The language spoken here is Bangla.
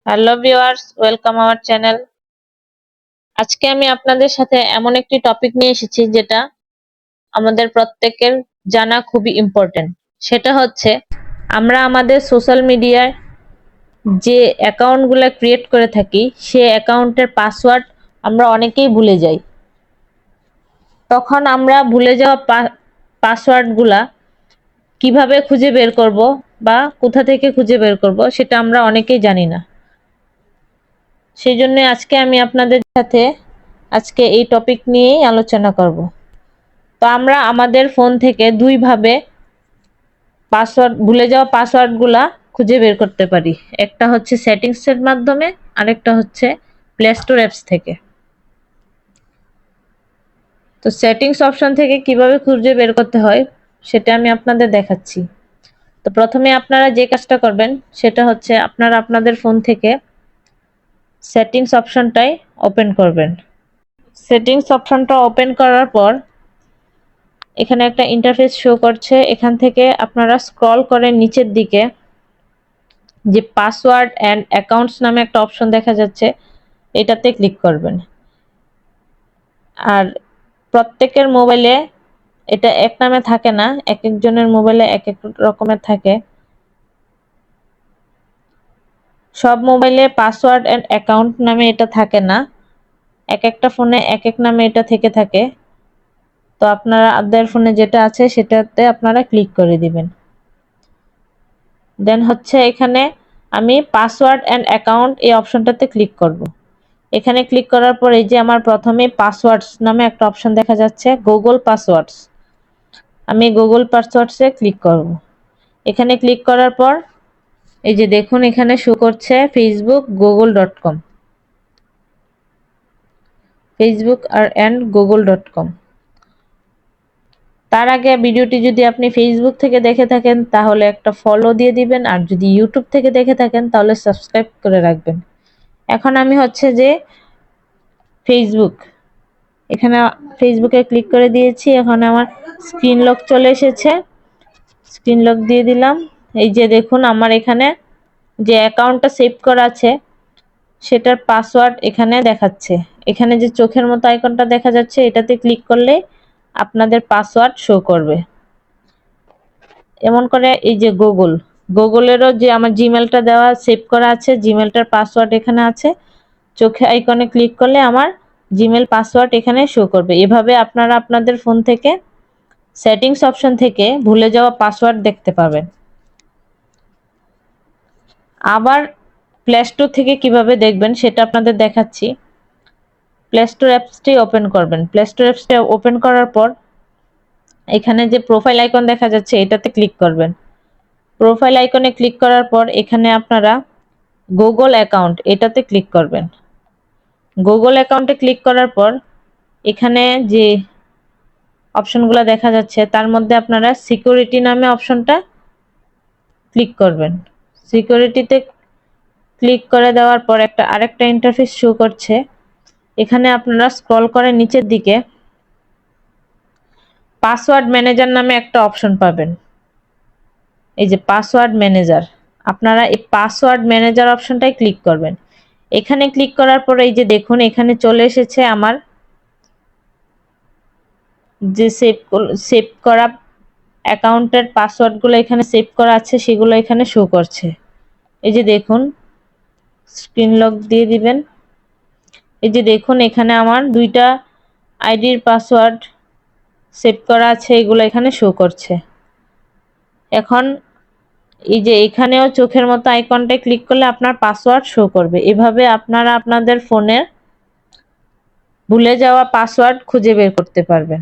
Hello viewers, welcome our channel. আজকে আমি আপনাদের সাথে এমন একটি টপিক নিয়ে এসেছি যেটা আমাদের প্রত্যেকের জানা খুবই ইম্পর্টেন্ট। সেটা হচ্ছে আমরা আমাদের সোশ্যাল মিডিয়ায় যে অ্যাকাউন্টগুলো ক্রিয়েট করে থাকি সে অ্যাকাউন্টের পাসওয়ার্ড আমরা অনেকেই ভুলে যাই। তখন আমরা ভুলে যাওয়া পাসওয়ার্ডগুলা কিভাবে খুঁজে বের করব বা কোথা থেকে খুঁজে বের করব সেটা আমরা অনেকেই জানি না। সেই জন্য আজকে আমি আপনাদের সাথে আজকে এই টপিক নিয়েই আলোচনা করব। তো আমরা আমাদের ফোন থেকে দুইভাবে ভুলে যাওয়া পাসওয়ার্ডগুলা খুঁজে বের করতে পারি। একটা হচ্ছে সেটিংসের মাধ্যমে, আরেকটা হচ্ছে প্লে স্টোর অ্যাপস থেকে। তো সেটিংস অপশন থেকে কিভাবে খুঁজে বের করতে হয় সেটা আমি আপনাদের দেখাচ্ছি। তো প্রথমে আপনারা যে কাজটা করবেন সেটা হচ্ছে আপনারা আপনাদের ফোন থেকে সেটিংস অপশনটাই ওপেন করবেন। সেটিংস অপশনটা ওপেন করার পর এখানে একটা ইন্টারফেস শো করছে। এখান থেকে আপনারা স্ক্রল করে নিচের দিকে যে পাসওয়ার্ড অ্যান্ড অ্যাকাউন্টস নামে একটা অপশন দেখা যাচ্ছে, এটাতে ক্লিক করবেন। আর প্রত্যেকের মোবাইলে এটা এক নামে থাকে না, এক একজনের মোবাইলে এক এক রকমের থাকে। সব মোবাইলে পাসওয়ার্ড অ্যান্ড অ্যাকাউন্ট নামে এটা থাকে না, এক একটা ফোনে এক এক নামে এটা থেকে থাকে। তো আপনাদের ফোনে যেটা আছে সেটাতে আপনারা ক্লিক করে দিবেন। দেন হচ্ছে এখানে আমি পাসওয়ার্ড অ্যান্ড অ্যাকাউন্ট এই অপশনটাতে ক্লিক করব। এখানে ক্লিক করার পর এই যে আমার প্রথমে পাসওয়ার্ডস নামে একটা অপশন দেখা যাচ্ছে, গুগল পাসওয়ার্ডস। আমি গুগল পাসওয়ার্ডসে ক্লিক করব। এখানে ক্লিক করার পর এই যে দেখুন এখানে শো করছে facebook.google.com, Facebook R and google.com। তার আগে ভিডিওটি যদি আপনি ফেসবুক থেকে দেখে থাকেন তাহলে একটা ফলো দিয়ে দিবেন, আর যদি ইউটিউব থেকে দেখে থাকেন তাহলে সাবস্ক্রাইব করে রাখবেন। এখন আমি হচ্ছে যে ফেসবুক, এখানে ফেসবুকে ক্লিক করে দিয়েছি। এখন আমার স্ক্রিন লক চলে এসেছে, স্ক্রিন লক দিয়ে দিলাম। এই যে দেখুন আমার এখানে যে অ্যাকাউন্টটা সেভ করা আছে সেটার পাসওয়ার্ড এখানে দেখাচ্ছে। এখানে যে চোখের মতো আইকনটা দেখা যাচ্ছে এটাতে ক্লিক করলে আপনাদের পাসওয়ার্ড শো করবে। এমন করে এই যে গুগলেরও যে আমার জিমেলটা দেওয়া সেভ করা আছে, জিমেলটার পাসওয়ার্ড এখানে আছে। চোখে আইকনে ক্লিক করলে আমার জিমেল পাসওয়ার্ড এখানে শো করবে। এভাবে আপনারা আপনাদের ফোন থেকে সেটিংস অপশন থেকে ভুলে যাওয়া পাসওয়ার্ড দেখতে পাবেন। আবার প্লে স্টোর থেকে কিভাবে দেখবেন সেটা আপনাদের দেখাচ্ছি। প্লে স্টোর অ্যাপসটি ওপেন করবেন। প্লে স্টোর অ্যাপসটা ওপেন করার পর এখানে যে প্রোফাইল আইকন দেখা যাচ্ছে এটাতে ক্লিক করবেন। প্রোফাইল আইকনে ক্লিক করার পর এখানে আপনারা গুগল অ্যাকাউন্ট এটাতে ক্লিক করবেন। গুগল অ্যাকাউন্টে ক্লিক করার পর এখানে যে অপশনগুলো দেখা যাচ্ছে তার মধ্যে আপনারা সিকিউরিটি নামে অপশনটা ক্লিক করবেন। সিকিউরিটিতে ক্লিক করে দেওয়ার পর আরেকটা ইন্টারফেস শো করছে। এখানে আপনারা স্ক্রল করে নিচের দিকে পাসওয়ার্ড ম্যানেজার নামে একটা অপশন পাবেন। এই যে পাসওয়ার্ড ম্যানেজার, আপনারা এই পাসওয়ার্ড ম্যানেজার অপশনটাই ক্লিক করবেন। এখানে ক্লিক করার পর এই যে দেখুন এখানে চলে এসেছে আমার যে সেভ করা অ্যাকাউন্টের পাসওয়ার্ডগুলো এখানে সেভ করা আছে সেগুলো এখানে শো করছে। এই যে দেখুন স্ক্রিন লক দিয়ে দিবেন। এই যে দেখুন এখানে আমার দুইটা আইডির পাসওয়ার্ড সেভ করা আছে, এগুলো এখানে শো করছে। এখন এই যে এখানেও চোখের মতো আইকনটায় ক্লিক করলে আপনার পাসওয়ার্ড শো করবে। এভাবে আপনারা আপনাদের ফোনের ভুলে যাওয়া পাসওয়ার্ড খুঁজে বের করতে পারবেন।